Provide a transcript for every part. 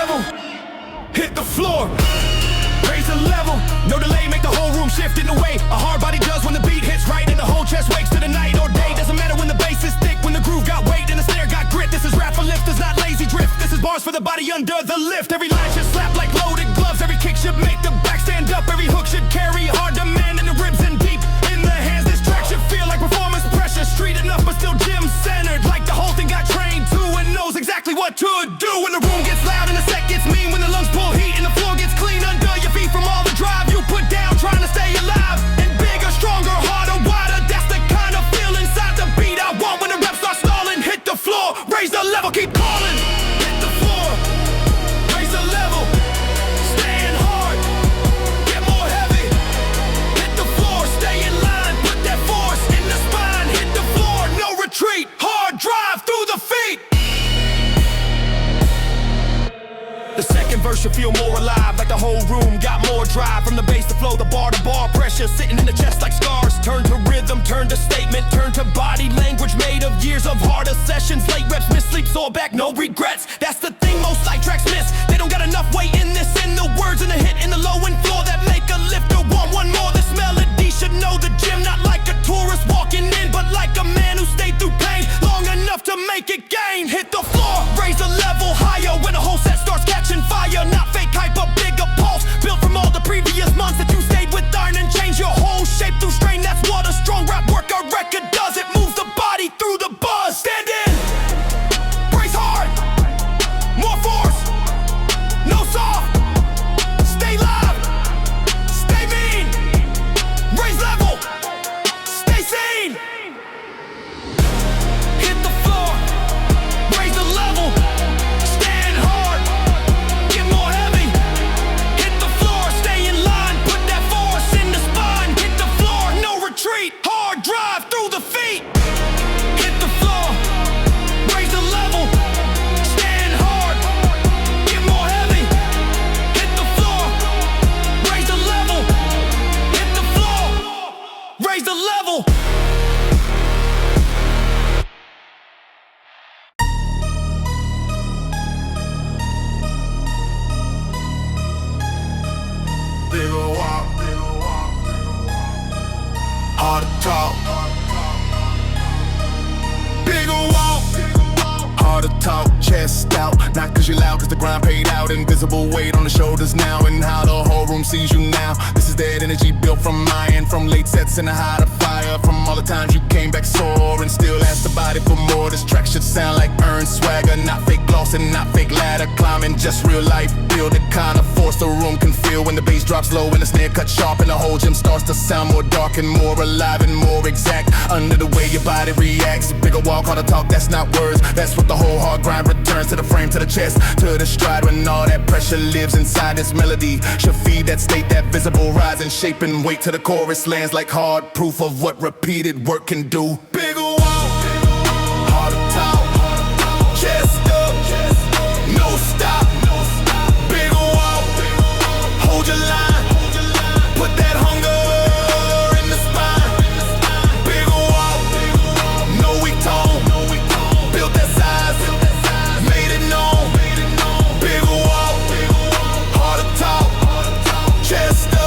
level, hit the floor, raise the level, no delay, make the whole room shift in the way a hard body does when the beat hits right and the whole chest wakes to the night or day. Doesn't matter when the bass is thick, when the groove got weight and the snare got grit. This is rap for lifters, not lazy drift. This is bars for the body under the lift. Every line should slap like loaded gloves, every kick should make the back stand up, every hook should carry hard demand in the ribs and deep in the hands. This track should feel like performance pressure, street enough but still gym centered, like the whole thing got trained to and knows exactly what to do. When the room gets loud and the set gets mean, when the lungs pull heat and the floor gets clean under your feet from all the drive you put down trying to stay alive. And bigger, stronger, harder, wider, that's the kind of feel inside the beat I want. When the reps start stalling, hit the floor, raise the level, keep calling. Hit the floor, raise the level, staying hard, get more heavy. Hit the floor, stay in line, put that force in the spine. Hit the floor, no retreat, hard drive through the feet. The second verse should feel more alive, like the whole room got more drive. From the bass to flow, the bar to bar, pressure sitting in the chest like scars. Turn to rhythm, turn to statement, turn to body language made of years of harder sessions. Late reps, miss sleep, sore back, no regrets. That's the thing most sidetracks miss. They don't got enough weight in this, in the words in the hit, in the low and floor that make a lifter want one more. This melody should know the gym, not like a tourist walking in, but like a man who stayed through pain long enough to make it gain. Hit the floor, raise the level higher when the whole set starts catching fire. Not fake hype, but bigger pulse, built from all the previous months that you stayed with iron and change your whole shape through strain. That's what a strong rap workout record does. It moves the body through the buzz. Stand in, brace hard, more force, no soft, stay live, stay mean, raise level, stay sane. Hit the floor, raise the level, stand hard, get more heavy. Hit the floor, stay in line, put that force in the spine. Hit the floor, no retreat, hard drive through the feet. Hit the floor, raise the level, stand hard, get more heavy. Hit the floor, raise the level, hit the floor, raise the level. Bigger walk, hard to talk. Bigger walk, hard to talk, chest out. Not cause you're loud, cause the grind paid out. Invisible weight on the shoulders now, and how the whole room sees you now. This is that energy built from iron, from late sets in the height of fire. From all the times you came back sore and still asked the body for more. This track should sound like earned swagger, not fake gloss and not fake ladder climbing. Just real life, build the kind of force the room can feel when the bass drops low and the snare cuts sharp and the whole gym starts to sound more dark and more alive and more exact. Under the way your body reacts, bigger walk, harder talk, that's not words. That's what the whole hard grind returns to the frame, to the chest, to the stride. When all that pressure lives inside this melody, should feed that state, that visible rise and shape and weight to the chorus lands like hard proof of what repeated work can do. Bigger walk, harder talk, chest up, no stop. Bigger walk, hold your line, put that hunger in the spine. Bigger walk, no weak tone, built that size, made it known. Bigger walk, harder talk, chest up.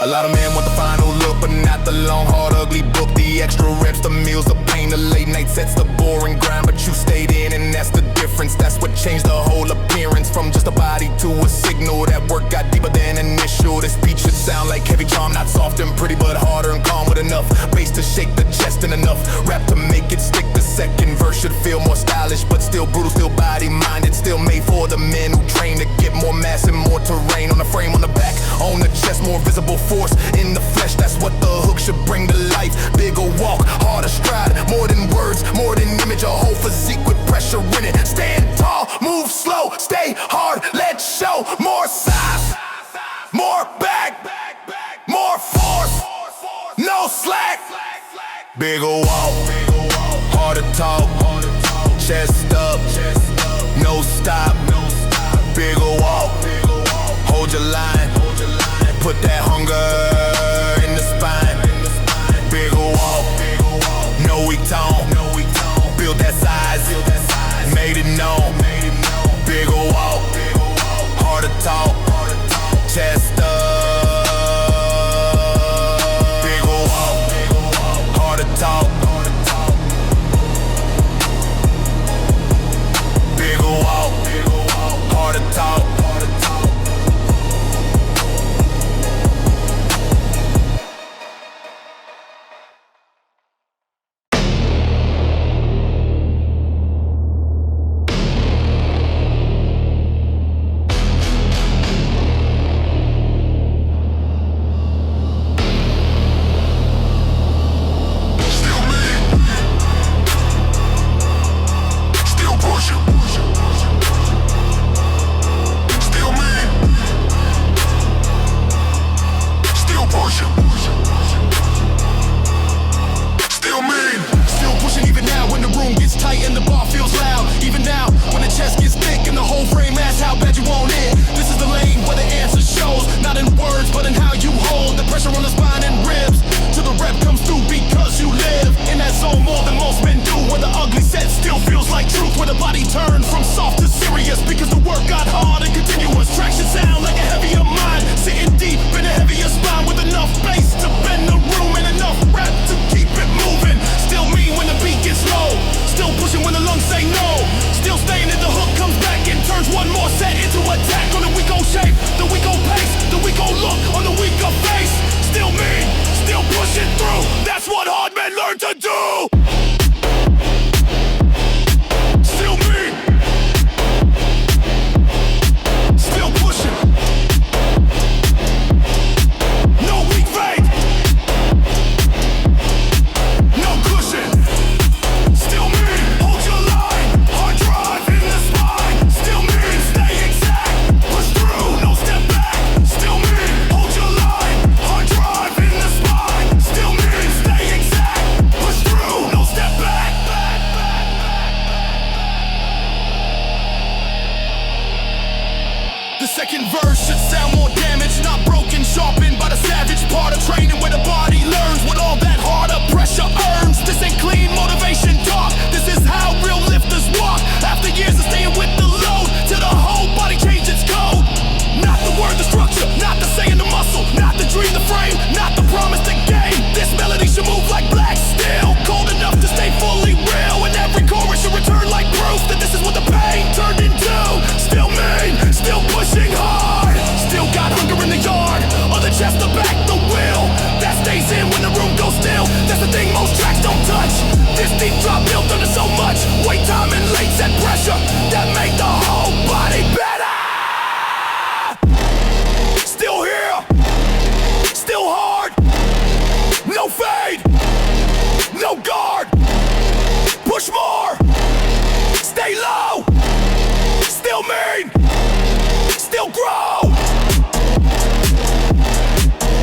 A lot of men want the final look, but not the long, hard, ugly book. The extra reps, the meals, the pain, the late night sets, the boring grind, but you stayed in, and that's the difference. That's what changed the whole appearance, from just a body to a signal. That work got deeper than initial. This beat should sound like heavy charm, not soft and pretty, but harder and calm with enough bass to shake the chest and enough rap to make it stick. The second verse should feel more stylish, but still brutal, still body-minded, still made for the men who train to get more mass and more terrain. On the frame, on the back, on the chest, more visible force in the flesh. That's what the hook should bring to life. Bigger walk, harder stride, more than words, more than image. A whole physique with pressure in it. Stand tall, move slow, stay hard, let's show more size, more back, more force, no slack. Bigger walk, harder talk, chest up, no stop. Bigger walk, hold your line, put that hunger in the spine. Bigger walk, no weak tone, build that size, made it known. second verse should sound more damaged, not broken, sharpened by the savage part of training where the body learns what all that harder pressure earns. This ain't clean motivation talk, this is how real lifters walk. After years of staying with the load, till the whole body changes its code. Not the word, the structure, not the saying, the muscle, not the dream, the frame, not the promise, the game. This melody should move like black steel, cold enough to stay fully real. And every chorus should return like proof that this is what the pain turned into. Still mean, still pushing hard, still got hunger in the yard, or the chest, the back, the will. That stays in when the room goes still. That's the thing most tracks don't touch. This deep drop built under so much weight, time, and late set pressure that make the whole body better. Still here, still hard, no fade, no guard. Push more, stay low, still mean, still grow.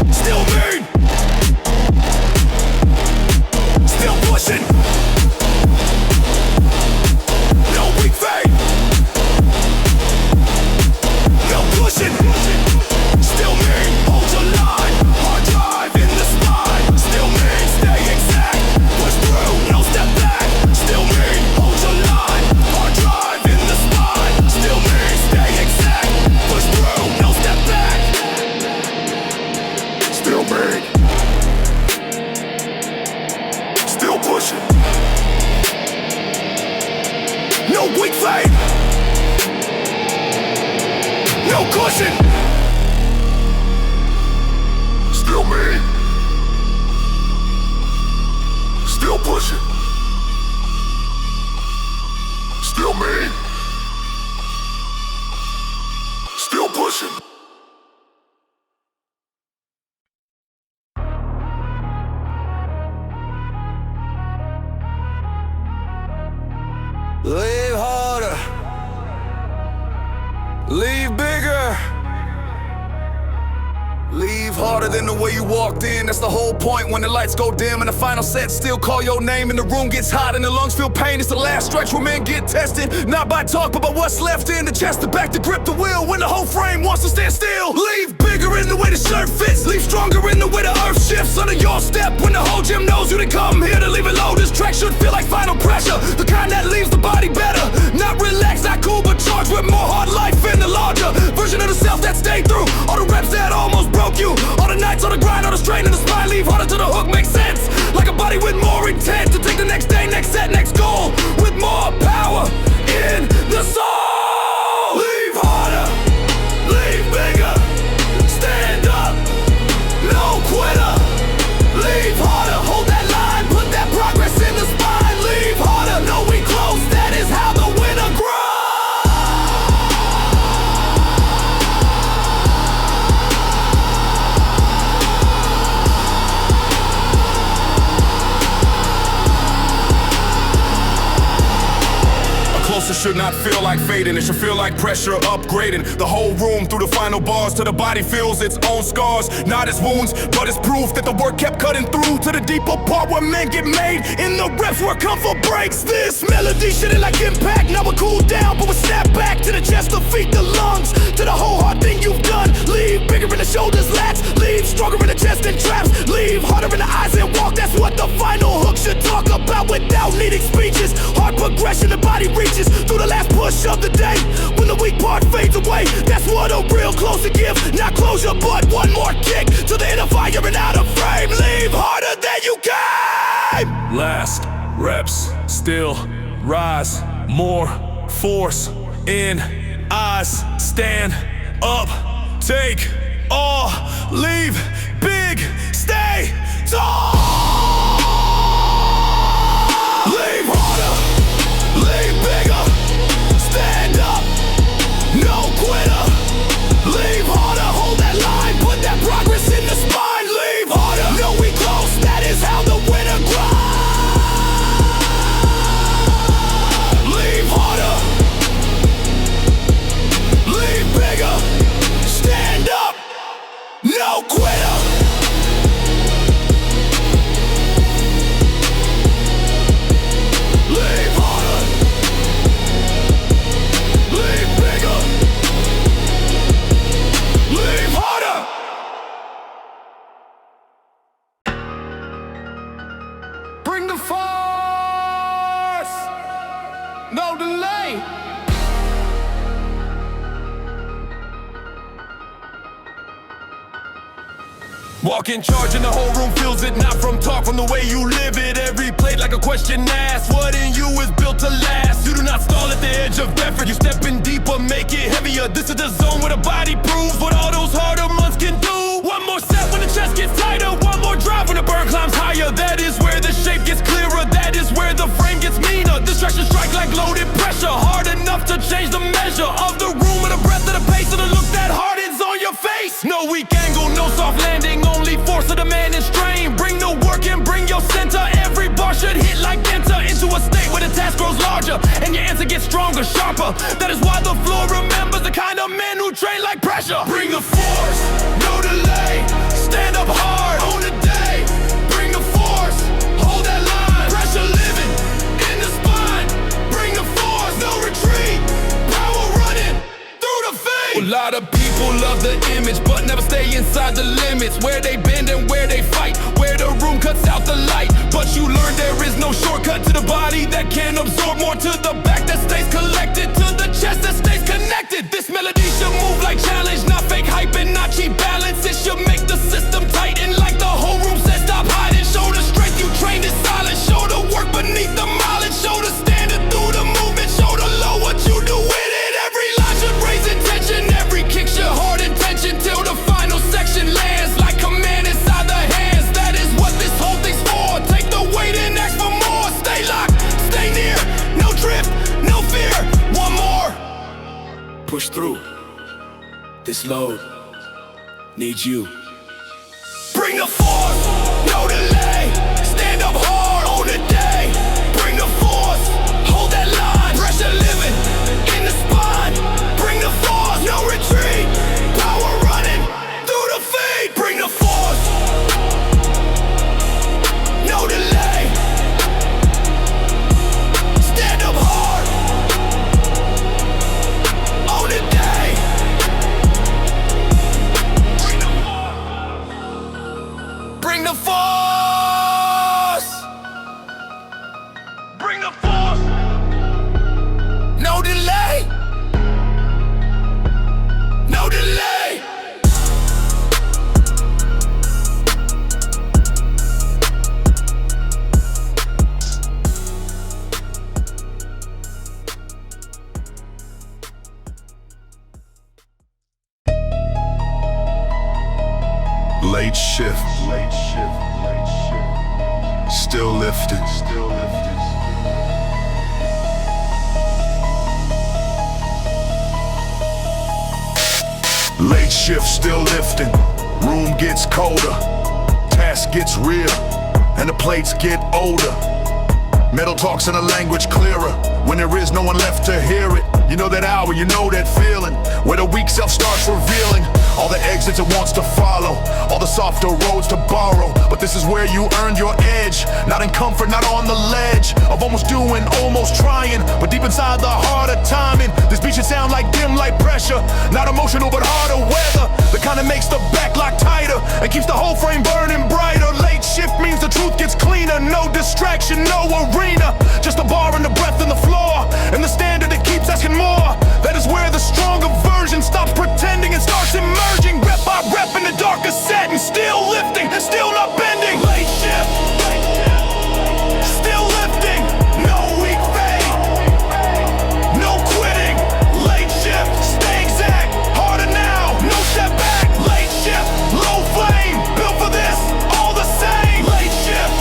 Still mean, still pushing, no weak fade, no pushing. Still mean, hold your line, hard drive in the spine. Still mean, stay exact, push through, no step back. Still mean, hold your line, hard drive in the spine. Still mean, stay exact, push through, no step back. Still mean, still pushing, no weak fade, no cushion. Still mean, still pushing, still mean, still pushing. Live harder, leave bigger. Leave harder than the way you walked in. That's the whole point. When the lights go dim and the final set still call your name and the room gets hot and the lungs feel pain. It's the last stretch where men get tested, not by talk but by what's left in the chest, the back to grip the wheel when the whole frame wants to stand still. Leave bigger in the way the shirt fits, leave stronger in the way the earth shifts under your step. When the whole gym knows you didn't come here to leave it low, this track should feel like final pressure, the kind that leaves the body better. Not relaxed, not cool, but charged with more hard life in the larger version of the self that stayed through all the reps that almost broke you. All the nights, all the grind, all the strain in the spine. Leave harder till the hook makes sense, like a body with more intent to take the next day, next set, next goal with more power in the soul. Leave harder, leave bigger, stand up, no quitter. Leave harder, hold that line, put that progress in the spine. Leave harder, know we close, that is how the winner grows. It should not feel like fading, it should feel like pressure upgrading the whole room through the final bars till the body feels its own scars. Not as wounds, but as proof that the work kept cutting through to the deeper part where men get made in the reps where comfort breaks. This melody shouldn't like impact, now we cool down but we snap back to the chest, the feet, the lungs, to the whole hard thing you've done. Leave bigger in the shoulders, lats, leave stronger in the chest and traps. Leave harder in the eyes and walk, that's what the final hook should talk about without needing speeches. Hard progression, the body reaches through the last push of the day. When the weak part fades away, that's what a real closer gives. Not closure, but one more kick to the inner fire and out of frame. Leave harder than you came. Last reps, still rise, more force in eyes. Stand up, take all, leave big, stay tall. Leave harder, leave bigger, stand up, no quitter. Leave harder, hold that line, put that progress in the spine. Leave harder, know we close, that is how the winner grinds. Leave harder, leave bigger, stand up, no quitter. Walk in charge and the whole room feels it. Not from talk, from the way you live it. Every plate like a question asked. What in you is built to last? You do not stall at the edge of effort. You step in deeper, make it heavier. This is the zone where the body proves what all those harder months can do. One more set when the chest gets tighter. One more drive when the burn climbs higher. That is where the shape gets clearer. That is where the frame gets meaner. Distractions strike like loaded pressure. Hard enough to change the measure of the room and the breath of the pace of the look that hardens on your face. No weak angle, no soft landing. Only force of the man and strain. Bring the work and bring your center. Every bar should hit like enter into a state where the task grows larger and your answer gets stronger, sharper. That is why the floor remembers the kind of men who train like pressure. Bring the force, no delay. Stand up hard, own the day. Bring the force, hold that line. Pressure living in the spine. Bring the force, no retreat. Power running through the veins. A lot of people love the image, but never stay inside the limits. Where they bend and where they fight, where the room cuts out the light. But you learn there is no shortcut to the body that can absorb more. To the back that stays collected, to the chest that stays connected. This melody should move like challenge, not fake hype and not cheap balance. It should make the system tighten like the whole room says stop hiding. Show the strength you trained in silence. Show the work beneath the mileage. Show the standard through the movement. Show the low what you do with it. Every line should raise intention. Every kick should hold intention till the final section lands like command inside the hands. That is what this whole thing's for. Take the weight and ask for more. Stay locked, stay near. No drift, no fear. One more. Push through. This load needs you. Bring the force, no delay. Stand up hard on the day. Bring the force, hold that line. Pressure living in the spine. Bring the force, no retreat. Power running through the feet. Bring the force, no delay. Stand up hard on the day. Bring the force. Bring the force. No delay. No delay. Late shift. Still lifting. Late shift, still lifting. Room gets colder. Task gets real. And the plates get older. Metal talks in a language clearer. When there is no one left to hear it. You know that hour, you know that feeling. Where the weak self starts revealing all the exits it wants to follow, all the softer roads to borrow. But this is where you earned your edge. Not in comfort, not on the ledge of almost doing, almost trying, but deep inside the heart of timing. This beat should sound like dim light pressure. Not emotional but harder weather. The kind that makes the back lock tighter and keeps the whole frame burning brighter. Late shift means the truth gets cleaner. No distraction, no arena. Just a bar and the breath and the floor. And the standard that keeps asking more. That is where the stronger version stops pretending and starts emerging. Rep by rep in the darker setting. Still lifting, still not bending. Late shift, still lifting. No weak fade, no quitting. Late shift, stay exact. Harder now, no step back. Late shift, low flame. Built for this, all the same. Late shift,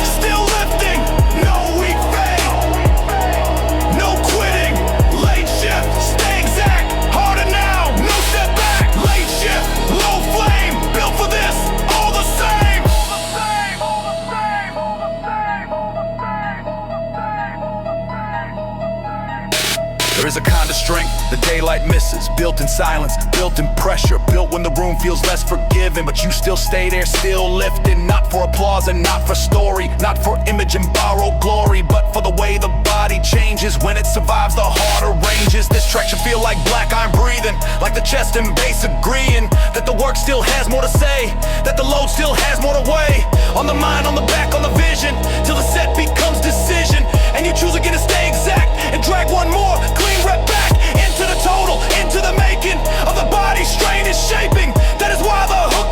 still lifting. No weak fade, no quitting. Late shift, stay exact. Harder now, no step back. Late shift, low flame. Built for this, all the same. There is a kind of strength the daylight misses. Built in silence, built in pressure. Built when the room feels less forgiving. But you still stay there, still lifting. Not for applause and not for story. Not for image and borrowed glory. But for the way the body changes when it survives the harder ranges. This track should feel like black I'm breathing. Like the chest and bass agreeing that the work still has more to say. That the load still has more to weigh. On the mind, on the back, on the vision. Till the set becomes decision. And you choose again to stay exact. And drag one more clean rep back. Into the total, into the making of the body strain is shaping. That is why the hook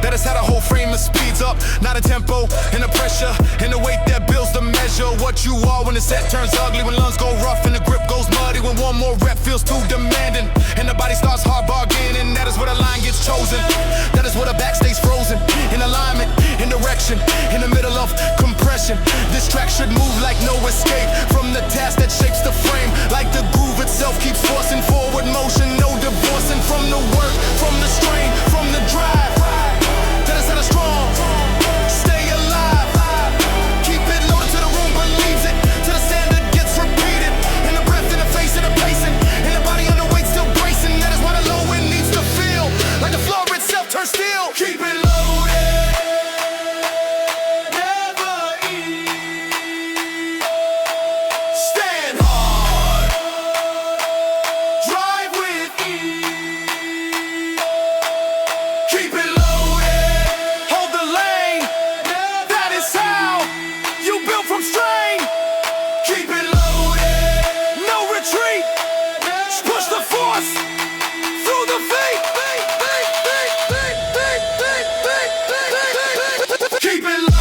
That is how the whole frame of speeds up. Not a tempo, and the pressure, and the weight that builds the measure. What you are when the set turns ugly, when lungs go rough and the grip goes muddy, when one more rep feels too demanding, and the body starts hard bargaining. That is where the line gets chosen. That is where the back stays frozen. In alignment, in direction, in the middle of compression. This track should move like no escape from the task that shapes the frame. Like the groove itself keeps forcing forward motion. No divorcing from the work, from the strain, from the drive. That is how the strong stay alive. Keep it loaded till the room believes it, till the standard gets repeated. In the breath, in the face, in the pacing, in the body underweight still bracing. That is why the low end needs to feel like the floor itself turns steel. Keep it loaded, never ease. Stand hard, drive with ease. Keep it loaded, hold the lane. That is how you build from strain. Keep it loaded, no retreat. Push the force through the feet. Keep it low.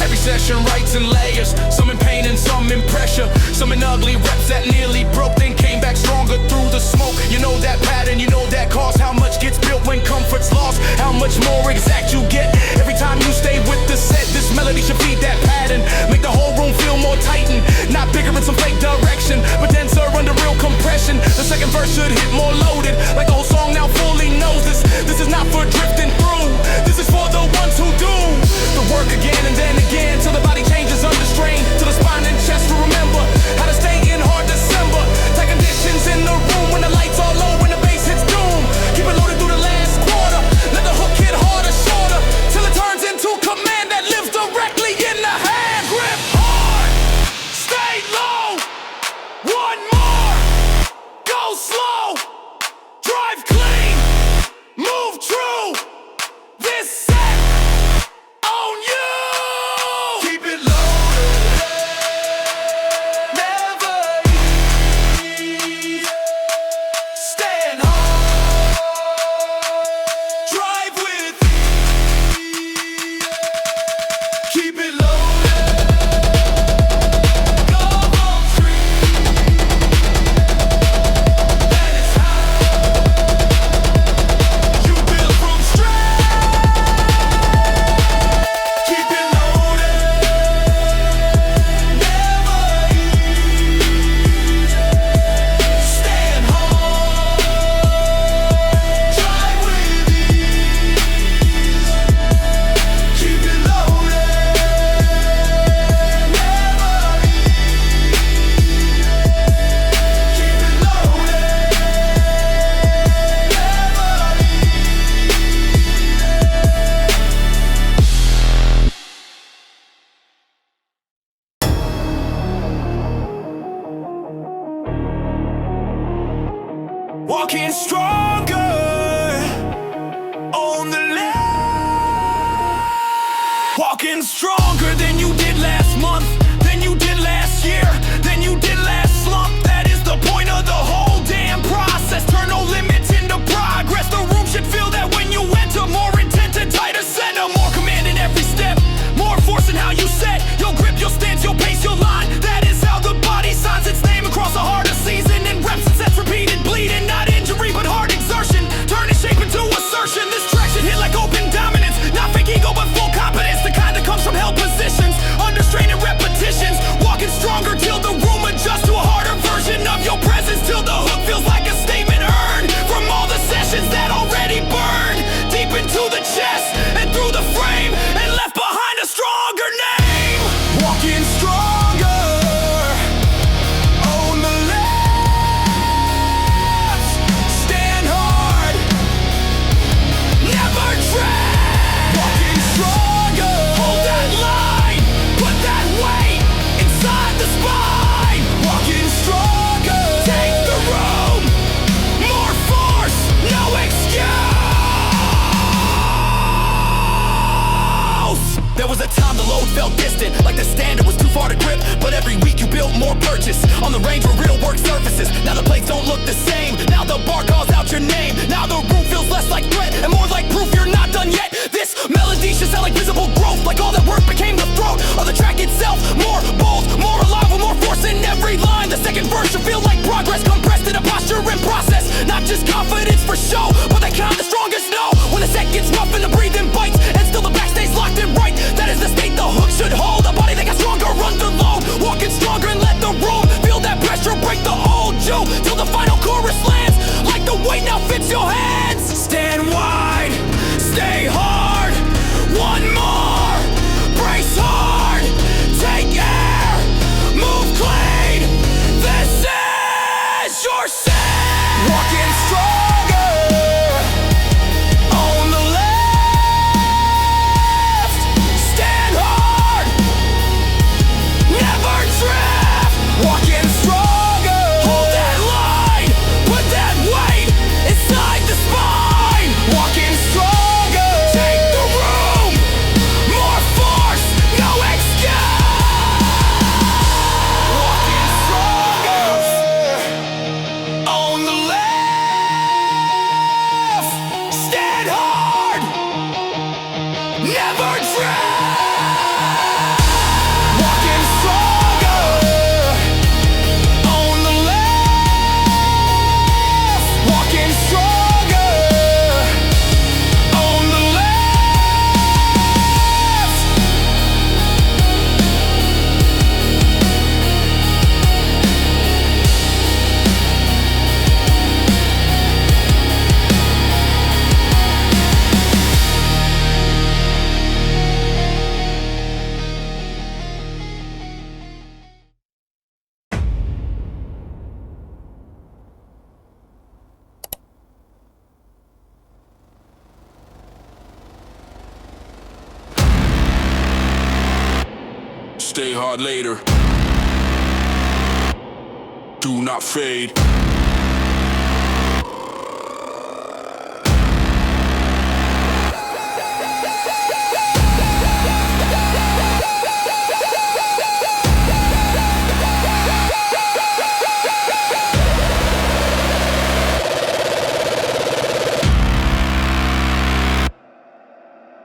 Every session writes in layers, some in pain and some in pressure, some in ugly reps that nearly broke, then came back stronger through the smoke. You know that pattern, you know that cause, how much gets built when comfort's lost, how much more exact you get every time you stay with the set. This melody should feed that pattern, make the whole room feel more tightened, not bigger in some fake direction, but denser under real compression. The second verse should hit more loaded, like the whole song now fully knows this. This is not for drifting through, this is for the ones who do the work again and then again, till the body changes under strain, till the spine and chest will remember how to stay in hard December. Tight conditions in the room when the lights are low, when the bass hits doom. Keep it loaded through the last quarter, let the hook hit harder, shorter, till it turns into command that lives directly in the hand. Grip hard, stay low. One more, go slow, drive clean, move true. This set on you. Keep it loaded, never ease. Stand hard, drive with ease. Keep it loaded, go home free. That is how you build from strength. Keep it loaded, never ease. Stand hard, drive with ease. Keep it loaded, never ease. Keep it loaded, walking stronger on the left. Walking stronger than you did last month, than you did last year, than you did last slump. That is the point of the whole damn process. Turn no limits into progress. The room should feel that when you enter. More intent and tighter center, more command in every step, more force in how you set your grip, your stance, your pace, your line. That is how the body signs its name across a harder season. In reps and sets repeated, bleeding, not injury but hard exertion. Turn and shape into assertion. This track should hit like open dominance, not fake ego but full competence, the kind that comes from held positions. road felt distant, like the standard was too far to grip. But every week you built more purchase on the range where real work surfaces. Now the plates don't look the same, now the bar calls out your name. Now the room feels less like threat and more like proof you're not done yet. This melody should sound like visible growth, like all that work became the throat of the track itself. More bold, more alive, with more force in every line. The second verse should feel like progress, compressed in a posture and process. Not just confidence for show, but the kind the strongest know. When the set gets rough and the breathing bites, and still the back stays locked and right. That is the state the hook should hold. A body that got stronger under load, walking stronger and let the room feel that pressure break the old you, till the final chorus lands like the weight now fits your hands. Stand wide, stay hard. One more, brace hard, take air, move clean. This is your set. Walking stronger on the left. Stand hard, never drift. Walking stronger, hold that line, put that weight inside the spine. Walking stronger, take the room, more force, no escape. Walking stronger on the left. Stand hard, never drift. Walking stronger on the left. Walking stronger on the left. Stay hard later. Do not fade.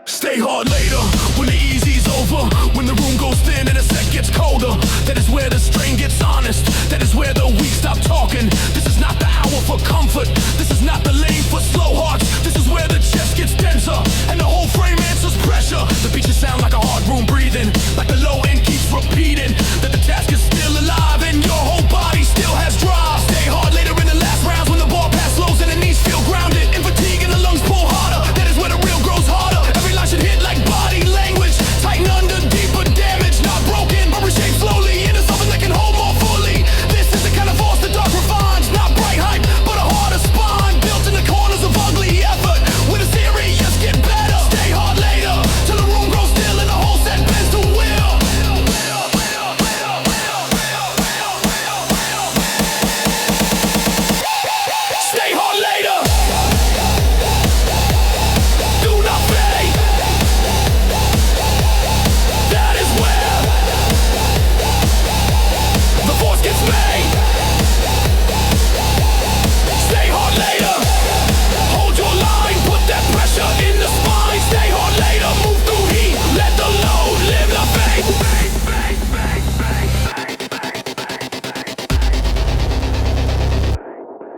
Stay hard later, when the easy's over, when the room goes thin and the set gets colder. That is where the strain gets honest, that is where the weak stop talking. This is not the hour for comfort, this is not the lane for slow hearts. This is where the chest gets denser, and the whole frame answers pressure. The beat should sound like a hard room breathing, like the low end keeps repeating, that the task is still alive and your whole body still has drive. Stay hard later in the last rounds, when the ball pass slows and the knees feel grounded. In fatigue and the lungs pull harder, that is where the real grows harder. Every line should hit like body language, tighten under deeper damage. Not broken, but reshaped slowly into something that can hold more fully. This is the kind of force the dark refines, not bright hype, but a harder spine, built in the corners of ugly effort, with a serious get better. Stay hard later, till the room grows still and the whole set bends to will. Stay hard later. Do not fade. That is where the force gets made. Stay hard later. Hold your line, put that pressure in the spine. Stay hard later, move through heat, let the load live the fade.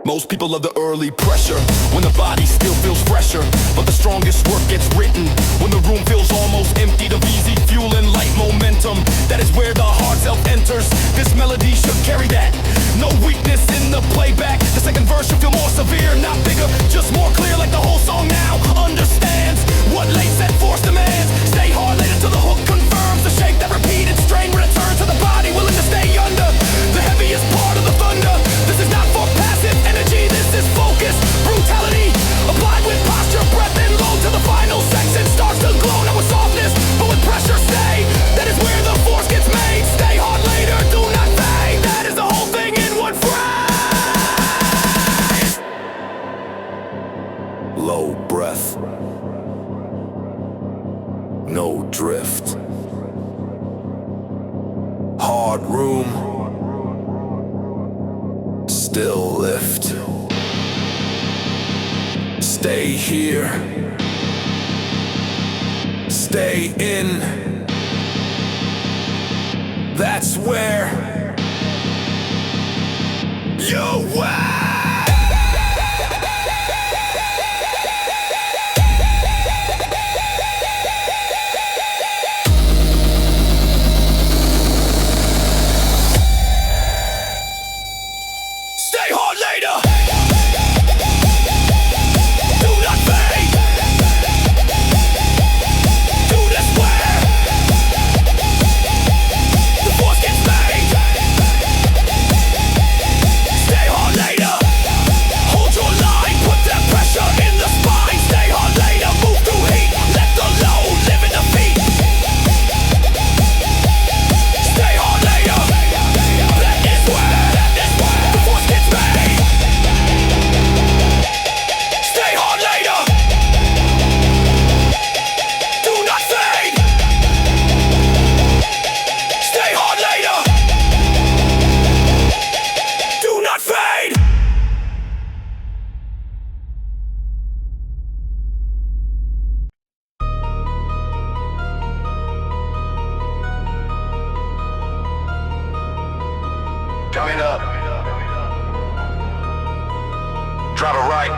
Most people love the early pressure, when the body still feels fresher. But the strongest work gets written when the room feels almost empty of easy fuel and light momentum. That is where the hard self enters. This melody should carry that. No weakness in the playback. The second verse should feel more severe, not bigger, just more clear, like the whole song now understands what late set force demands. Stay hard later till the hook confirms the shape that repeated strain returns to the body, willing to stay under the heaviest part of the thunder. This is not for passive energy, this is focus, brutality, applied with posture, breath, and load till the final section starts to glow. Not with softness, but with pressure. Stay, that is where the force gets made. Stay hard later, do not fade. That is the whole thing in one phrase. Low breath, no drift. hard room, still lift. Stay here, stay in. That's where you're at. Coming up. Drive it right.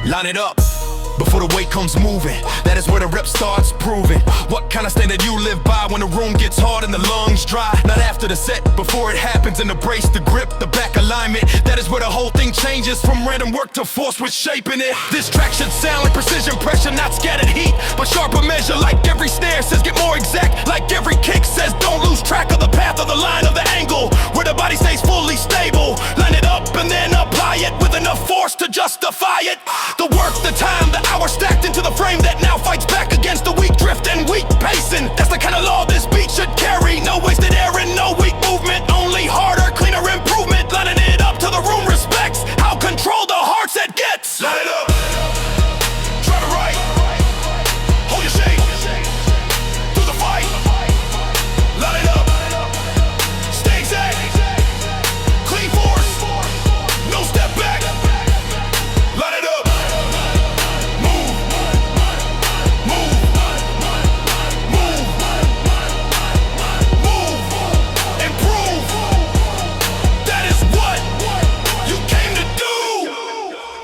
Line it up before the weight comes moving. That is where the rep starts proving what kind of standard you live by when the room gets hard and the lungs dry. Not after the set, before it happens. In the brace, the grip, the back alignment. That is where the whole thing changes from random work to force with shaping it. This track should sound like precision pressure, not scattered heat, but sharper measure. Like every snare says get more exact. Like every kick says don't lose track of the path of the line of the angle, where the body stays fully stable. Line it up and then apply it with enough force to justify it. The work, the time, the hour stacked into the frame that now fights back against the weak drift and weak pacing. That's the kind of law this beat should carry. No wasted air and no weak movement, only harder, cleaner improvement. Lining it up till the room respects how controlled the heart set gets. Line it up, drive it right, hold your shape through the fight. Line it up, stay exact, clean force, no step back. Line it up.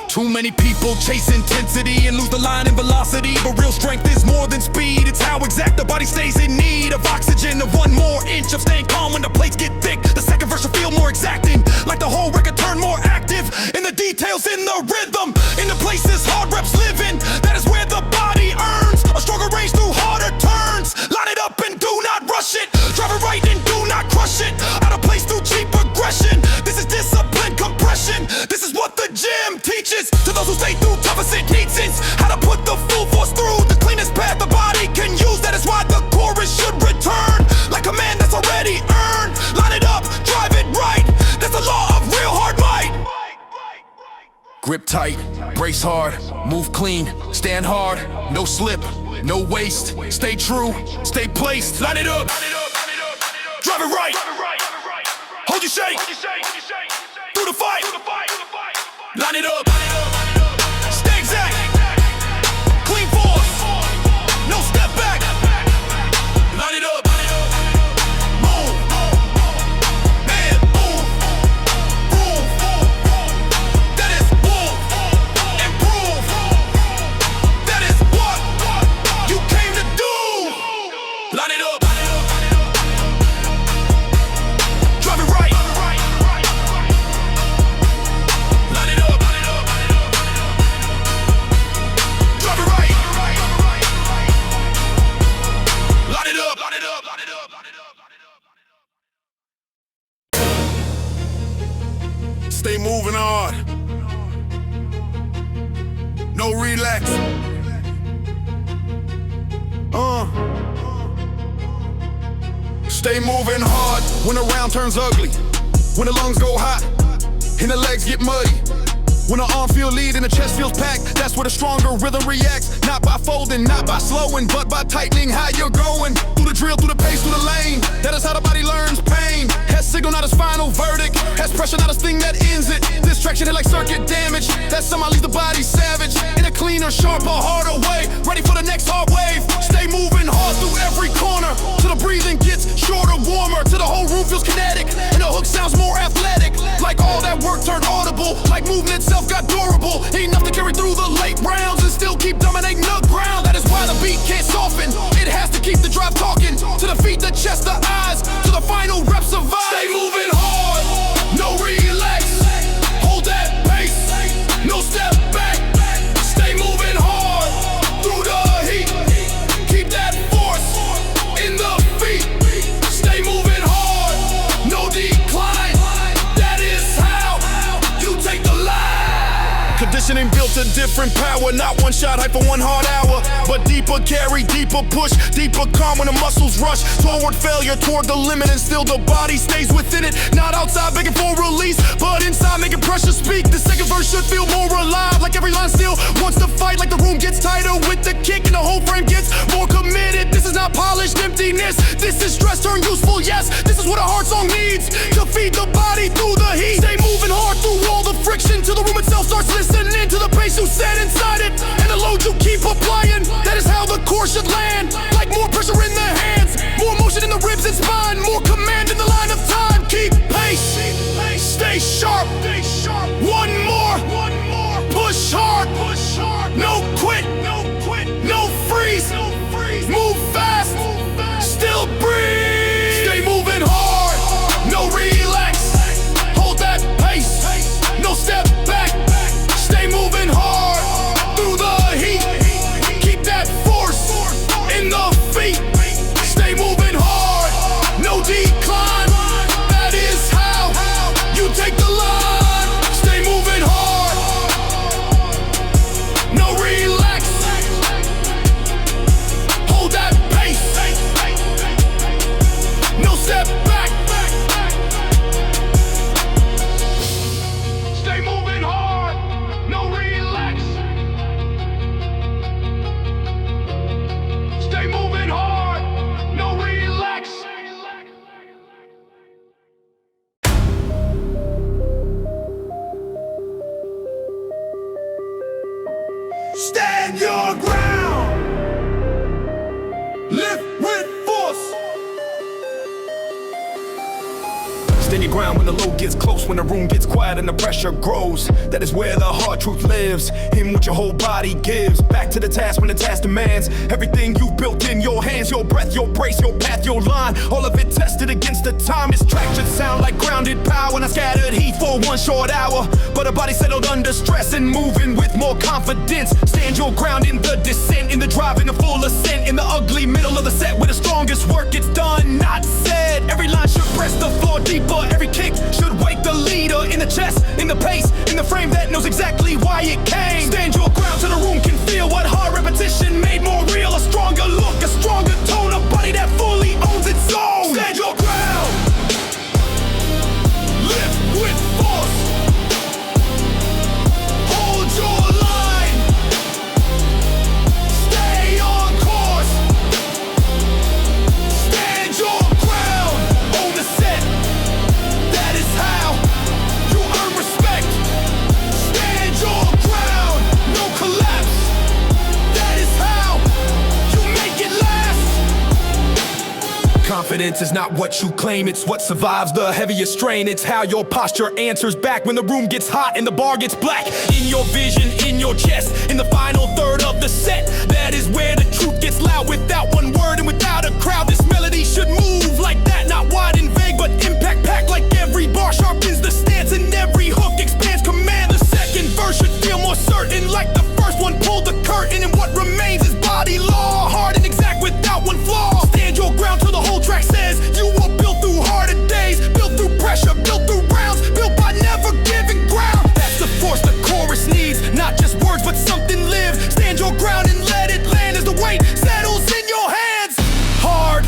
Too many people chase intensity and lose the line in velocity, but real strength is more than speed. It's how exact the body stays in need of oxygen, of 1 more inch of staying calm when the plates get thick. The second verse will feel more exacting, like the whole record turn more active. In the details, in the rhythm, in the places hard reps live in. That is where the body earns a stronger range through harder turns. Line it up and do not rush it. Drive it right and do not crush it. Out of place through cheap aggression. This is discipline compression. This is what the gym teaches to those who stay through toughest it needs it. How to put the full force through the cleanest path the body can use. That is why the chorus should return like a man that's already earned. Line it up, drive it right. That's the law of real hard might. Grip tight, brace hard, move clean, stand hard, no slip, no waste. Stay true, stay placed. Line it up, drive it right, hold your shape through the fight. Line it up, stay exact, clean force, no step back. Line it up, move, and move, groove. That is move, improve. That is what you came to do. Line it up, drive it right. Stay moving hard. No relax. Stay moving hard when the round turns ugly, when the lungs go hot and the legs get muddy. When the arm feel lead and the chest feels packed, that's where the stronger rhythm reacts. Not by folding, not by slowing, but by tightening how you're going. Through the drill, through the pace, through the lane. That is how the body learns pain. Has signal, not its final verdict. Has pressure, not its thing that ends it. Distraction hit like circuit damage. That somehow leaves the body savage. In a cleaner, sharper, harder way. Ready for the next hard wave. Stay moving hard through every corner. Till the breathing gets shorter, warmer. Till the whole room feels kinetic. And the hook sounds more athletic. Like all that work turned audible. Like movement itself got durable. Enough to carry through the late rounds and still keep dominating the ground. That is why the beat can't soften. It has to keep the drive talking. To the feet, the chest, the eyes. To the final rep survive. Stay moving hard, no relax. Hold that pace, no step back. Stay moving hard through the heat. Keep that force in the feet. Stay moving hard, no decline. That is how you take the line. Conditioning built a different power. Not one shot, hype for one hard hour. But deeper carry, deeper push, deeper calm when the muscles rush. Toward failure, toward the limit, and still the body stays within it. Not outside begging for release, but inside making pressure speak. The second verse should feel more alive. Like every line still wants to fight. Like the room gets tighter with the kick and the whole frame gets more committed. This is not polished emptiness. This is stress turned useful, yes. This is what a hard song needs to feed the body through the heat. Stay moving hard through all the friction till the room itself starts listening to the pace you set inside it. And the load you keep applying. That is how the core should land. Like more pressure in the hands, more motion in the ribs and spine, more command in the line of time. Keep pace, stay sharp. One more, push hard. No quit, no freeze. Move fast, still breathe. Stay moving hard, no relax. Hold that pace, no step back. Stay moving hard through the heat. Keep that force in the feet. Stay moving hard, no decline. That is how you take the line. Stay moving hard, no relax. Hold that pace, no step back. Stay moving hard, no relax. Stay moving hard, no relax. Stand your ground. Lift with force. Stand your ground when the load gets close, when the room gets quiet and the pressure grows. That is where the hard truth lives. In what your whole body gives. Back to the task when the task demands. Everything you've built in your hands, your breath, your brace, your path, your line. All of it tested against the time. Its track should sound like grounded power. And I scattered heat for one short hour. But a body settled under stress and moving with more confidence. Stand your ground in the descent, in the drive, in the full ascent. In the ugly middle of the set where the strongest work gets done, not said. Every line should press the floor deeper. Every kick should wake the leader. In the chest, in the pace, in the frame that knows exactly why it came. Stand your ground so the room can feel what hard repetition made more real. A stronger look, a stronger tone, a body that fully owns its own. Stand your ground. Lift with force. Hold your line. Stay on course. Stand your ground. Own the set. That is how you earn respect. Stand your ground. No collapse. That is how you make it last. Confidence is not what you claim, it's what survives the heaviest strain. It's how your posture answers back when the room gets hot and the bar gets black. In your vision, in your chest, in the final third of the set. That is where the truth gets loud without one word and without a crowd. This melody should move like that, not wide and vague, but impact packed. Like every bar sharpens the stance and every hook expands command. The second verse should feel more certain, like the first one pulled the curtain. And what remains is body law, hard and exact without one flaw. Stand your ground till the whole track says you were built through harder days, built through pressure, built through rounds, built by never giving ground. That's the force the chorus needs, not just words but something live. Stand your ground and let it land as the weight settles in your hands. Hard,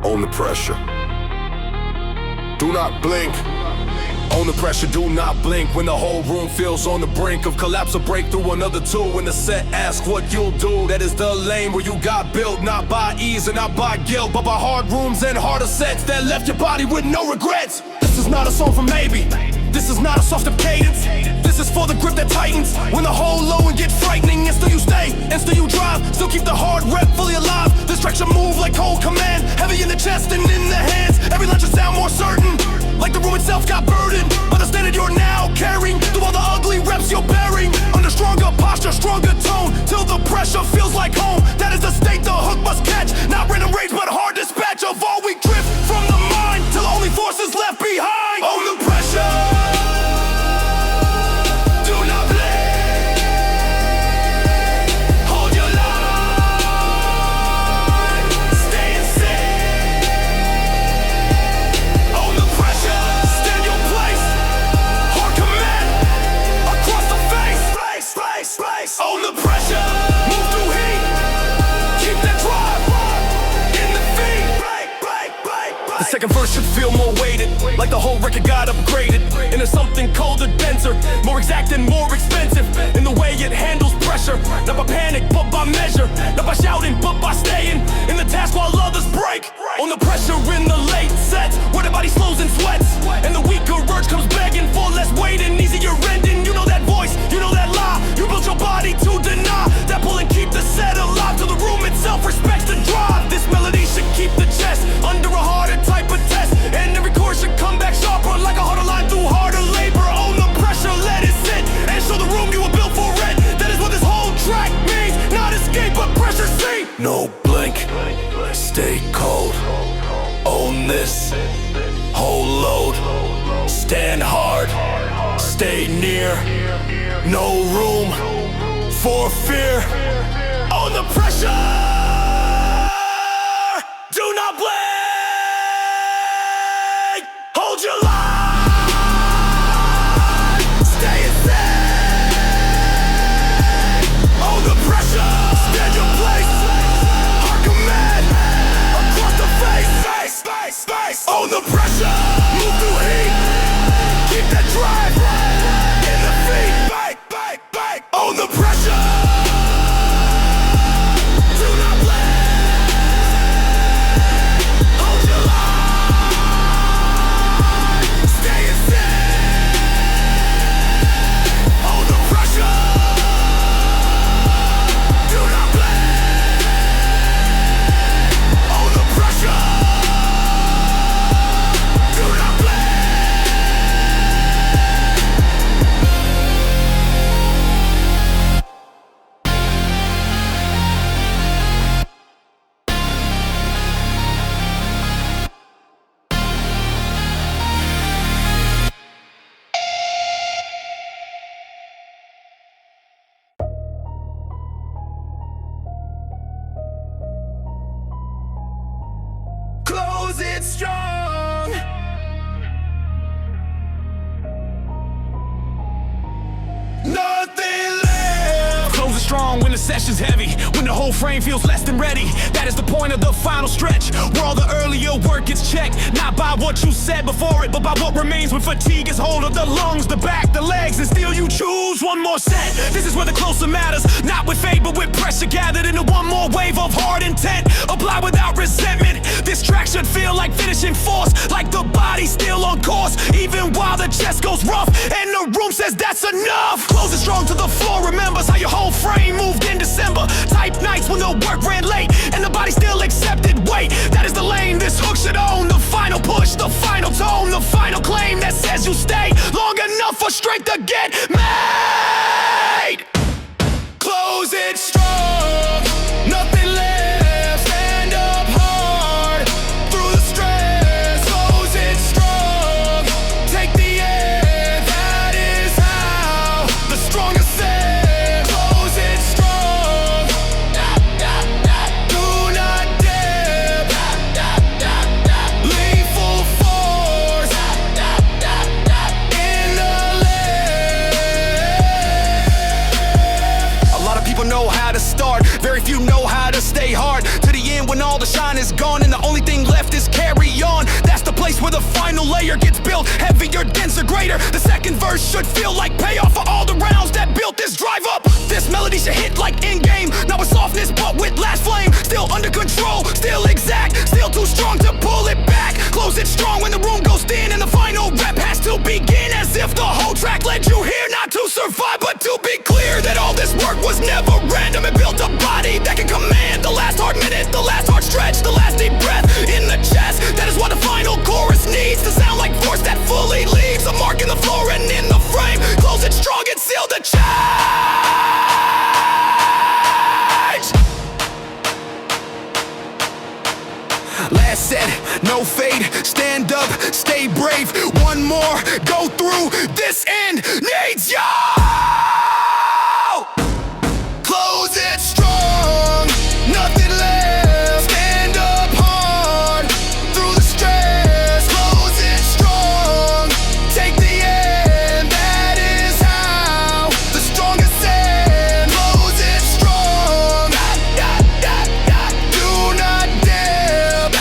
on the pressure. Do not blink. On the pressure, do not blink. When the whole room feels on the brink of collapse or breakthrough, another two. When the set asks what you'll do, that is the lane where you got built. Not by ease and not by guilt, but by hard rooms and harder sets that left your body with no regrets. This is not a song for maybe. This is not a soft up cadence. This is for the grip that tightens when the whole low and get frightening. And still you stay, and still you drive. Still keep the hard rep fully alive. This traction move like cold command, heavy in the chest and in the hands. Every lunge will sound more certain, like the room itself got burdened by the standard you're now carrying. Through all the ugly reps you're bearing, under stronger posture, stronger tone, till the pressure feels like home. That is the state the hook must catch. Not random rage, but hard dispatch of all we drift from the mind, till the only force is left behind. On the pressure. On the pressure, move through heat, keep that drive in the feet. The second verse should feel more weighted, like the whole record got upgraded into something colder, denser, more exact and more expensive. In the way it handles pressure, not by panic but by measure, not by shouting but by staying in the task while others break. On the pressure in the late sets, where the body slows and sweats, and the weaker urge comes begging for less weight and easier ending. You know that voice, you know that lie. You built your body to deny that pull and keep the set alive till the room itself respects the drive. This melody should keep the chest under a harder type of test, and every chord should come back sharper like a harder line through harder labor. On the pressure, let it sit and show the room you were built for it. That is what this whole track means. Not escape, but pressure see. No blink, stay cold. Own this whole load. Stand hard, stay near. No room for fear. On the pressure, do not blink. Hold your line, stay insane. On the pressure, stand your place. Heart command across the face. On the pressure, move through heat, keep that drive in the feet. On the pressure, do not blink. Hold your line, stay insane. On the pressure, do not blink. On the pressure, do not blink. Close it strong. Nothing left. Close it strong when the session's heavy, when the whole frame feels less than ready. That is the point of the final stretch, where all the earlier work gets checked, not by what you said before it, but by what remains when fatigue gets hold of the lungs, the back, the legs, and still you choose one more set. This is where the closer matters, not with fate but with pressure gathered into one more wave of hard intent. Apply without resentment. This track should feel like finishing force, like the body still on course, even while the chest goes rough and the room says that's enough. Close it strong to the floor, remembers how your whole frame moved in December. Type nights when the work ran late and the body still accepted weight. That is the lane this hook should own. The final push, the final tone, the final claim that says you stay long enough for strength to get made. Close it strong, nothing left, stand up hard through the stress. Close it strong, take the air, that is how the strongest set. Close it strong, do not dip, leave full force in the lane. heavier gets built, heavier, denser, greater. The second verse should feel like payoff for all the rounds that built this drive up. This melody should hit like in-game, not with softness but with last flame. Still under control, still exact, still too strong to pull it back. Close it strong when the room goes thin and the final rep has to begin. As if the whole track led you here, not to survive but to be clear that all this work was never random. It built a body that can command the last hard minute, the last hard stretch, the last deep breath in the chest. That is what the final chorus needs to sound like force that fully leaves a mark in the floor and in the frame. Close it strong and seal the change. Last set, no fade, stand up, stay brave. One more, go through, this end needs you. Close it strong, nothing left. Stand up hard, through the stress. Close it strong, take the end, that is how the strongest end. Close it strong, do not dip,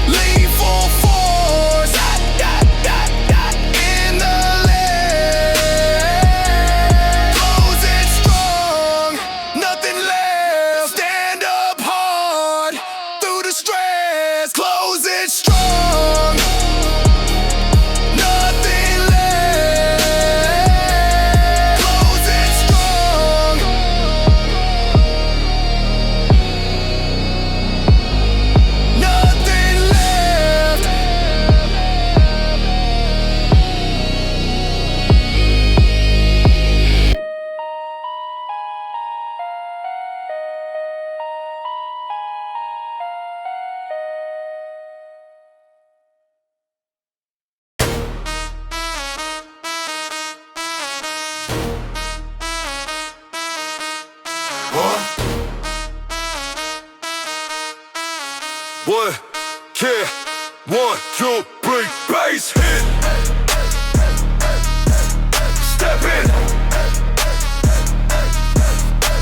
leave full force in the lane. Close it strong, nothing left. Stand up hard through the stress. Close it strong, nothing left. Close it strong, nothing left. One, yeah, 1, 2, 3, bass hit. Step in.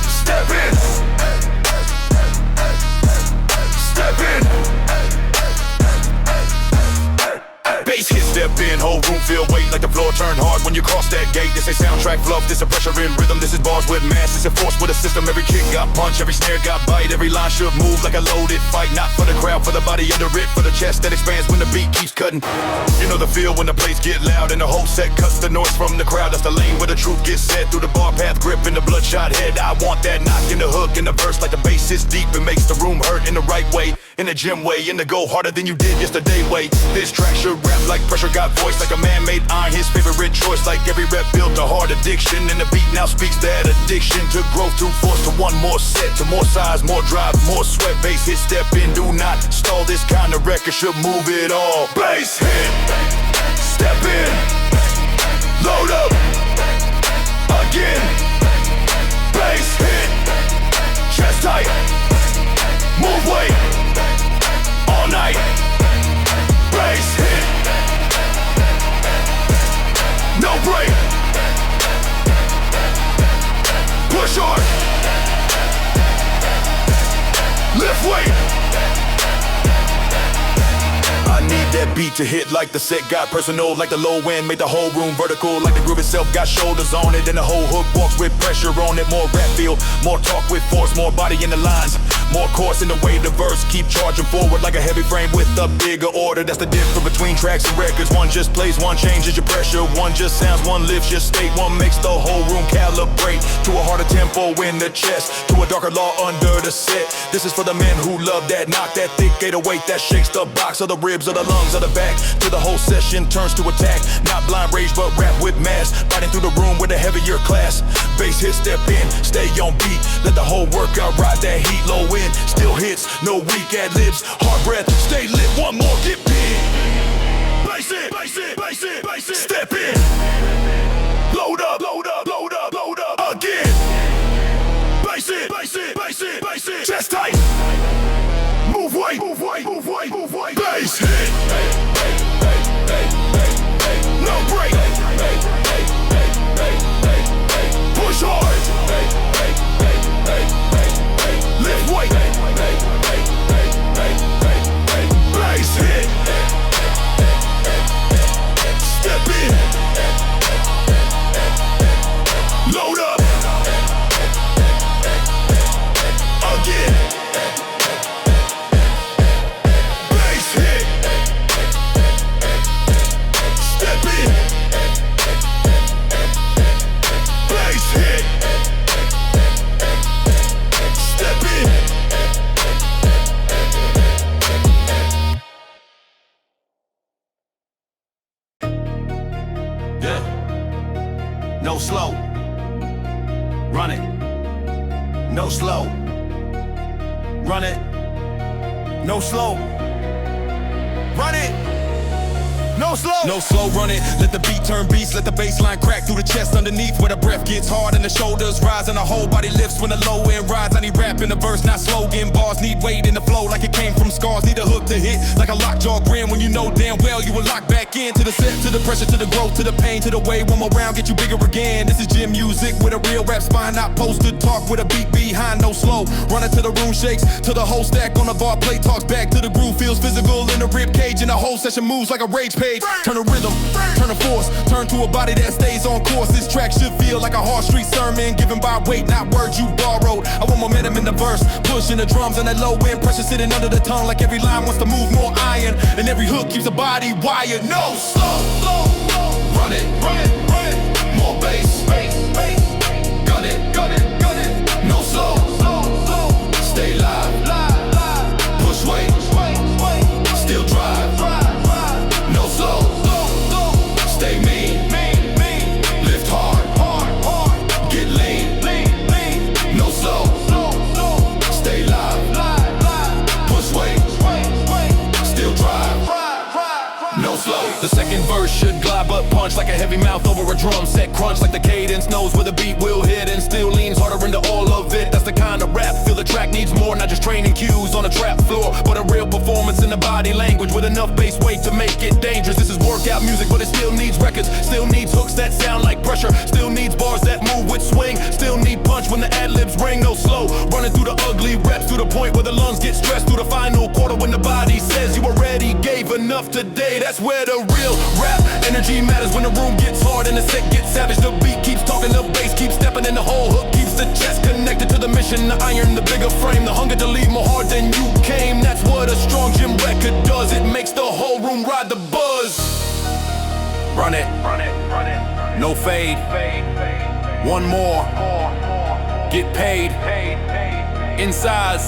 Step in. Step in. Bass hit, step in, whole room feel weight like the floor turn hard when you cross that gate. This ain't soundtrack fluff, this a pressure in rhythm. This is bars with mass, this is force with a system. Every kick got punch, every snare got bite. Every line should move like a loaded fight. Not for the crowd, for the body under it, for the chest that expands when the beat keeps cutting. You know the feel when the plays get loud and the whole set cuts the noise from the crowd. That's the lane where the truth gets set through the bar path, grip in the bloodshot head. I want that knock in the hook in the verse like the bass hits deep and makes the room hurt in the right way. In the gym way, in the go harder than you did yesterday way. This track should rap like pressure got voice, like a man-made iron, his favorite choice. Like every rep built a hard addiction, and the beat now speaks that addiction to growth, to force, to one more set, to more size, more drive, more sweat. Bass hit, step in, do not stall. This kind of record should move it all. Bass hit, step in, load up, again. Bass hit, chest tight, move weight, all night. Bass hit, no break, push hard, lift weight. I need that beat to hit like the set got personal, like the low end made the whole room vertical, like the groove itself got shoulders on it, and the whole hook walks with pressure on it. More rap feel, more talk with force, more body in the lines, more course in the way the verse keep charging forward like a heavy frame with a bigger order. That's the difference between tracks and records. One just plays, one changes your pressure, one just sounds, one lifts your state, one makes the whole room calibrate to a harder tempo in the chest, to a darker law under the set. This is for the men who love that knock, that thick 808 that shakes the box, of the ribs, of the lungs, of the back, to the whole session turns to attack. Not blind rage but rap with mass, fighting through the room with a heavier class. Bass hit, step in, stay on beat, let the whole workout ride that heat. Low end, still hits, no weak ad-libs, hard breath, stay lit, one more, get big. Bass it, bass it, bass it, bass it. Step in, load up, load up, load up, load up, again. Bass it, bass it, bass it, bass it. Chest tight, move weight, move weight, move weight, move weight. Bass hit, no break, push hard, lift weight, bass hit, slow. Run it, no slow. Run it, no slow. No slow, run it. Let the beat turn beast. Let the bass line crack through the chest underneath, where the breath gets hard and the shoulders rise and the whole body lifts when the low end rides. I need rap in the verse, not slogan. Bars need weight in the flow like it came from scars. Need a hook to hit like a lockjaw grin when you know damn well you will lock back in. To the set, to the pressure, to the growth, to the pain, to the way one more round get you bigger again. This is gym music with a real rap spine, not posted talk with a beat behind, no slow. Run it till the room shakes, till the whole stack on the bar plate talks back, to the groove feels physical in the rib cage, and the whole session moves like a rage page. Turn a rhythm, turn a force, turn to a body that stays on course. This track should feel like a hard street sermon, given by weight, not words you borrowed. I want momentum in the verse, pushing the drums and that low end pressure sitting under the tongue, like every line wants to move more iron, and every hook keeps the body wired. No slow, run it, more bass, gun it, no slow, stay live, push weight, still drive, no slow, stay mean, lift hard, get lean, no slow, stay live, push weight, still drive, no slow. The second verse should glide but punch like a heavy mouth over a drum set, crunch like the cadence knows where the beat will hit, and still leans harder into all of it. That's the kind of rap, feel the track needs more, not just training cues on a trap floor, but a real performance in the body language with enough bass weight to make it dangerous. This is workout music, but it still needs records, still needs hooks that sound like pressure, still needs bars that move with swing, still need punch when the ad-libs ring. No slow, running through the ugly reps, to the point where the lungs get stressed, through the final quarter when the body says you already gave enough today. That's where the real rap energy matters, when the room gets hard and the set gets savage. The beat keeps talking, the bass keeps stepping, and the whole hook keeps the chest connected to the mission. The iron, the bigger frame, the hunger to leave more hard than you came. That's what a strong gym record does. It makes the whole room ride the buzz. Run it, no fade. One more, get paid. Inside,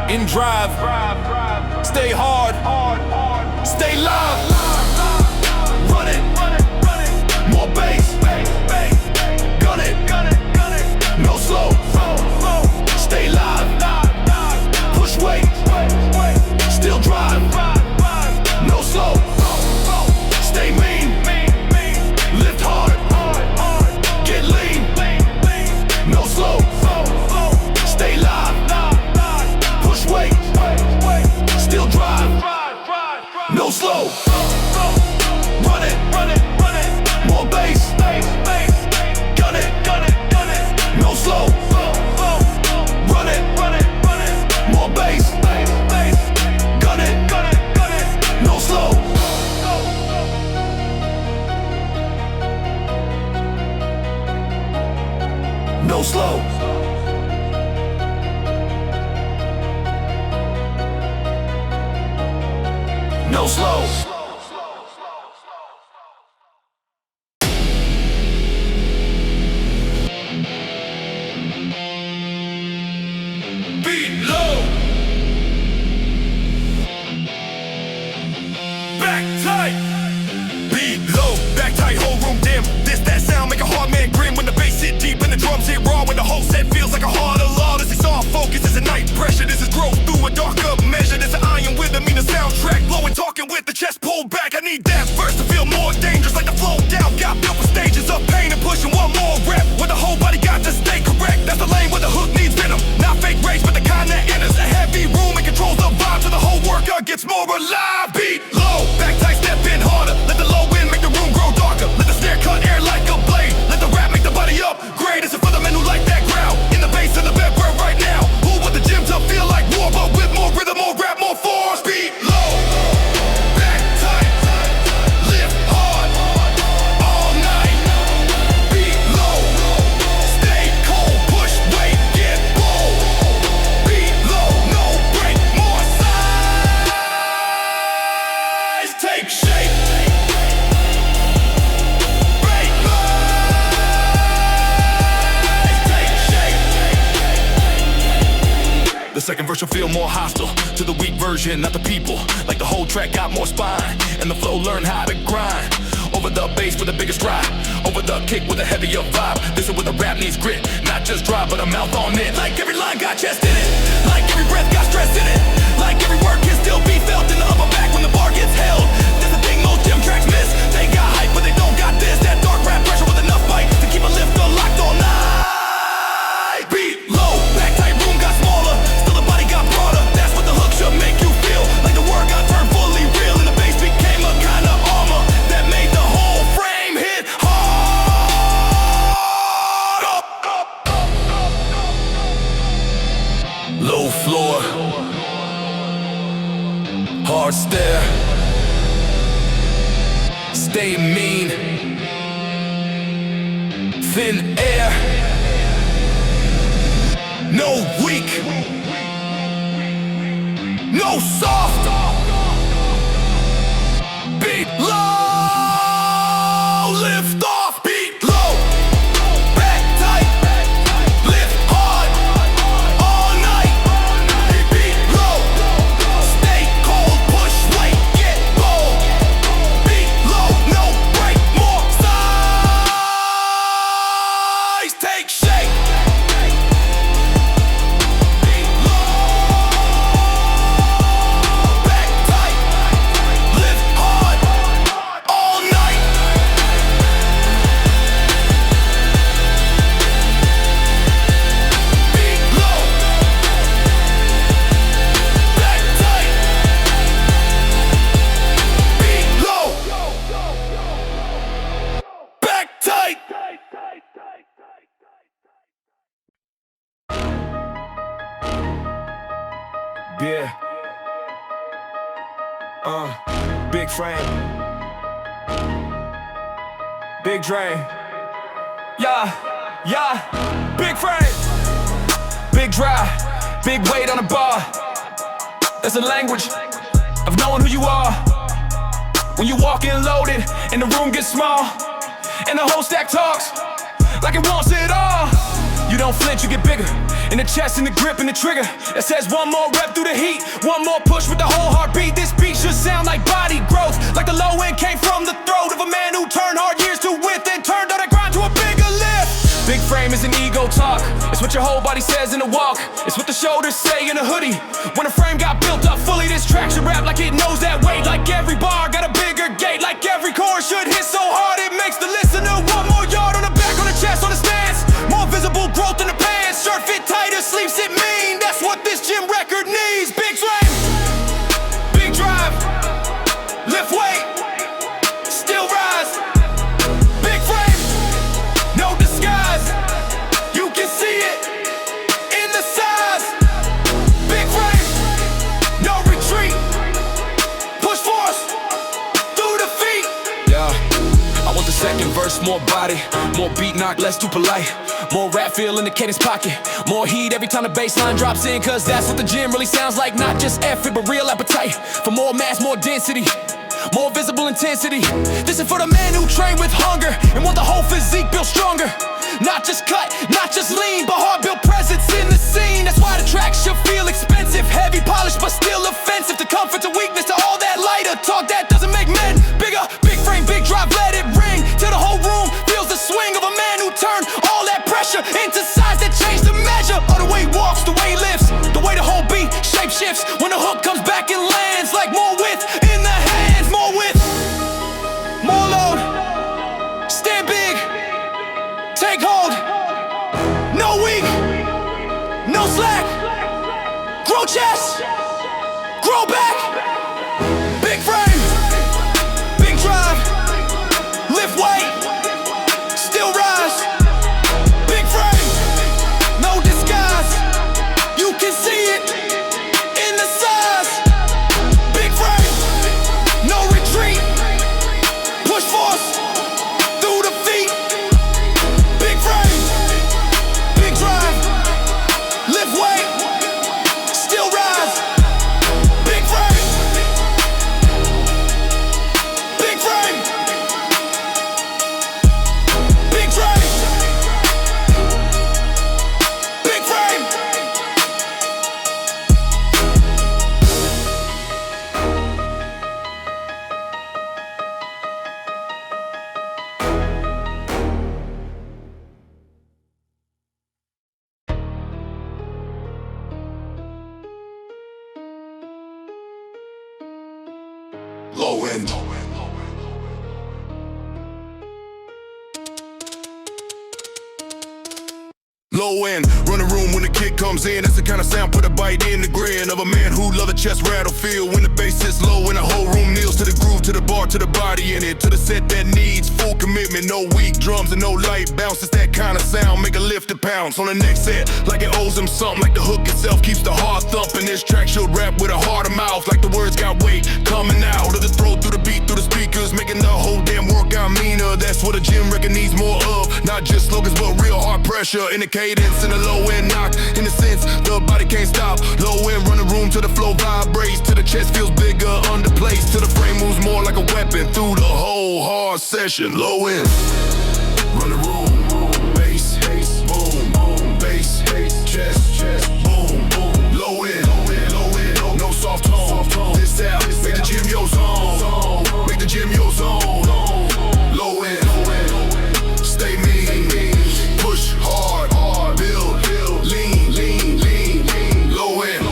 in drive, stay hard, stay live. Run it, more bass, gun it, no slow, stay live, push weight, still drive, no slow, stay mean, lift hard, get lean, no slow, stay live, push weight, still drive, no slow. Run it, more bass, gun it, no slow, run it, more bass, gun it, no slow, no slow, no slow. Gets more alive, beat low, back tight, step in harder. Let the low end make the room grow darker. Let the snare cut air like a blade. Let the rap make the body upgrade. This is for the men who like that ground. In the bass of the bed right now. Who want the gym to feel like war, but with more rhythm, more rap, more force. Beat low, back tight, lift hard, all night. Beat low, stay cold, push weight, get bold. Beat low, no break, more size, take shape. Break lies, take shape. The second verse will feel more hostile to the weak version, not the people. Like the whole track got more spine, and the flow learn how to grind. Over Over the bass with the biggest drive, over the kick with a heavier vibe. This is where the rap needs grit, not just drive but a mouth on it. Like every line got chest in it, like every breath got stress in it, like every word can still be felt in the upper back when the bar gets held. That's the thing most gym tracks miss. They got hype but they don't got this. That dark rap pressure with enough bite to keep a lifter locked all night. Beat low, back tight, room got smaller, still the body got broader. That's what the hook should make you feel, like the word got turned fully real and the bass became a kind of armor that made the whole frame hit hard. Low floor, hard stare, stay mean, thin air, no weak, no soft, beat low, lift off, beat low, back tight, lift hard, all night, beat low, stay cold, push weight, get bold, beat low, no break, more size, take shape. Beat low, back tight, lift hard, all night. Beat low, back tight, beat low, back tight. Yeah. Big frame. Big drain. Yeah, yeah. Big frame. Big drive. Big weight on the bar. That's the language of knowing who you are. When you walk in loaded and the room gets small, and the whole stack talks like it wants it all. You don't flinch, you get bigger. In the chest, in the grip, in the trigger. That says one more rep through the heat, one more push with the whole heartbeat. This beat should sound like body growth, like the low end came from the throat of a man who turned hard years to width and turned all that grind to a bigger lift. Big frame is an ego talk. It's what your whole body says in the walk. It's what the shoulders say in a hoodie. When a frame got built up fully, this track should rap like it knows that weight. Like every bar got a bigger gate. Like every chord should hit so hard it makes the listener want more yard on the back, on the chest, on the stance. More visible growth in the pants. Shirt fit tighter, sleeves sit mean. That's what this gym record needs. Big frame, big drive, lift weight, still rise. Big frame, no disguise. You can see it in the size. Big frame, no retreat. Push force through the feet. Yeah, I want the second verse, more body, more beat knock, less too polite. More rap feel in the cadence pocket, more heat every time the bass line drops in. Cause that's what the gym really sounds like, not just effort but real appetite. For more mass, more density, more visible intensity. This is for the man who train with hunger and want the whole physique built stronger. Not just cut, not just lean, but hard built presence in the scene. That's why the track should feel expensive, heavy, polished, but still offensive. To comfort, to weakness, to all that lighter talk that doesn't make men bigger. Big frame, big drive, let it ring till the whole room feels the swing of a man who turned all that pressure into size that changed the measure. Or the way he walks, the way he lifts, the way the whole beat shape shifts when the hook comes back and lands. Like more width in the hands, more width, more load. Stand big, take hold, no weak, no slack. Grow chest, grow back. Big frame, big drive, lift weight, still rise. Big frame, no disguise. You can see it in the size. Big frame, no retreat. Push force through the feet. Big frame, big drive, lift weight, still rise. low end. Low end, run the room when the kick comes in. That's the kind of sound, put a bite in the grin of a man who love a chest rattle feel. When the bass hits low and the whole room kneels to the groove, to the bar, to the body in it, to the set that needs full commitment. No weak drums and no light bounce. It's that kind of sound, make a lift and pounce on the next set like it owes him something. Like the hook itself keeps the heart thumping. This track should rap with a harder mouth, like the words got weight coming out of the throat through the beat, through the speakers, making the whole damn workout meaner. That's what a gym record needs more of, not just slogans but real hard pressure in the cadence and a low end knock. In a sense, the body can't stop. Low end, run the room till the flow vibrates, till the chest feels bigger under place, till the frame moves more like a weapon through the whole hard session. Low end, run the room, bass, boom, boom, bass, chest, boom, boom. Low end, no soft tone. This out, make the gym your zone, make the gym your zone. Low end, stay mean, push hard, build, lean. Low end,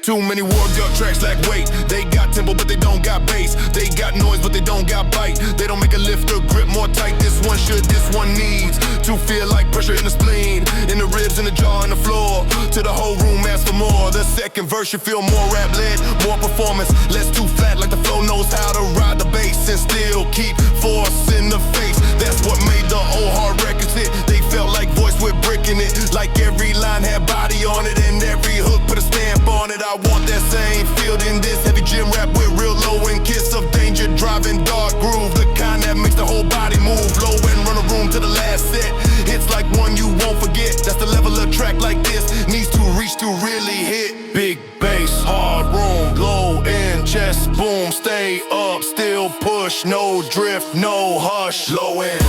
too many warmed up tracks lack weight. They got tempo but they don't got bass. They got noise but they don't got bite. They don't make a lift or grip more tight. This one should, this one needs to feel like pressure in the spleen, in the ribs, in the jaw, in the floor, to the whole room ask for more. The second verse should feel more rap led, more performance, less too flat, like the flow knows how to ride the bass and still keep force in the face. That's what made the old hard records hit. They felt like voice with brick in it, like every line had body on it and every hook put a stamp on it. I want that same feel in this heavy gym rap with real low end kiss of danger, driving dark groove, the kind that makes the whole body move. Low end, run a room to the last set. It's like one you won't forget. That's the level of track like this needs to reach to really hit. Big bass, hard room, low end, chest boom, stay up, still push, no drift, no hush. Low end,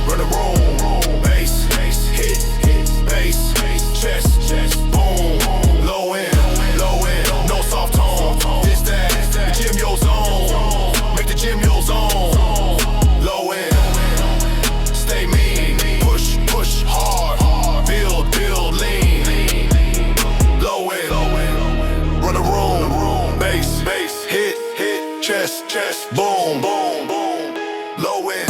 run the room, bass, hit, bass, chest, boom. Low end, no soft tone. This that, the gym your zone, make the gym your zone. Low end, stay mean, push hard, build, lean. Low end, run the room, bass, hit, chest, boom. Low end.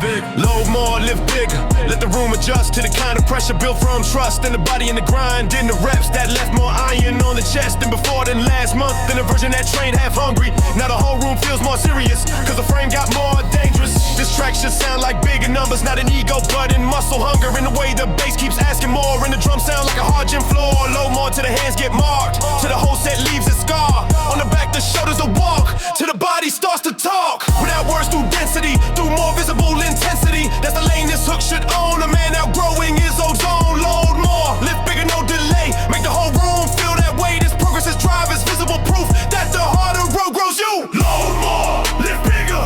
Big, load more, live bigger. Let the room adjust to the kind of pressure built from trust and the body and the grind. In the reps that left more iron on the chest than before than last month. Then a version that trained half hungry. Now the whole room feels more serious, cause the frame got more dangerous. This track should sound like bigger numbers, not an ego, but in muscle hunger. In the way the bass keeps asking more, and the drum sound like a hard gym floor. Low more till the hands get marked, till the whole set leaves a scar. On the back, the shoulders a walk, till the body starts to talk. Without words, through density, through more visible intensity. That's the lane this hook should own. A man outgrowing his ozone. Load more, lift bigger, no delay. Make the whole room feel that way. This progress is drive is visible proof that the harder road grows you. Load more, lift bigger.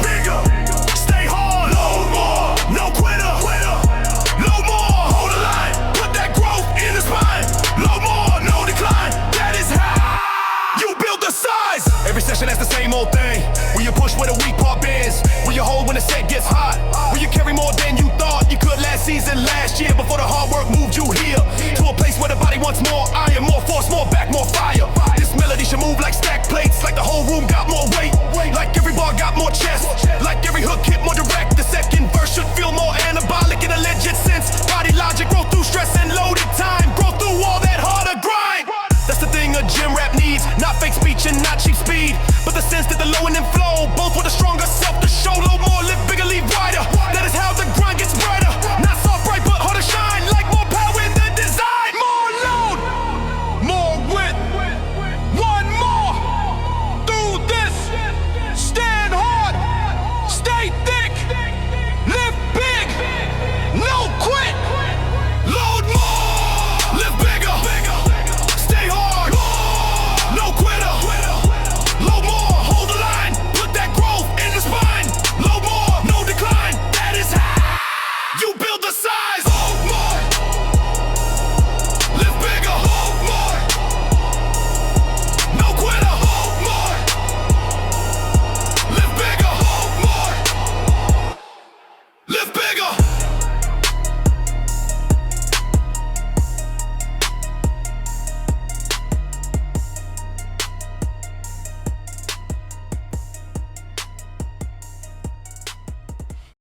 Stay hard. Load more, no quitter. Load more, hold the line. Put that growth in the spine. Load more, no decline. That is how you build the size. Every session has the same old thing. Will you push where the weak part bends? Will you hold when the set gets hot? Will you carry more than you thought you could last season, last year, before the hard work moved you here? To a place where the body wants more iron, more force, more back, more fire. This melody should move like stacked plates, like the whole room got more weight, like every bar got more chest, like every hook hit more direct.